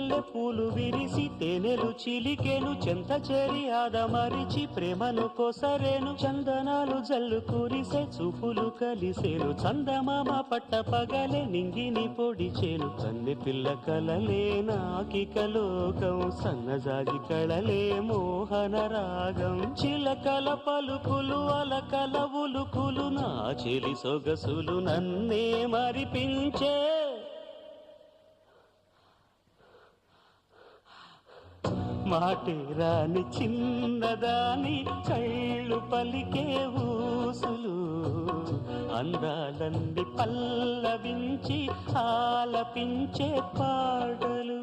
మల్లె పూలు విరిసి తేనెలు చిలికేను చెంత చేరి ఆదమరిచి ప్రేమను కొసరేను చందనాలు జల్లు కురిసే చూపులు కలిసేను చందమామ పట్ట పగలే నింగిని పొడిచేను కన్నె పిల్ల కలలే నాకిక లోకం సన్నజాజి కళలే మోహన రాగం చిలకల పలుకులు అలకల ఉలుకులు నా చెలి సొగసులు నన్నే మరిపించే మాటే రాని చిన్నదాని కళ్ళు పలికే ఊసులు అందాలన్నీ పల్లవించి ఆలపించే పాటలు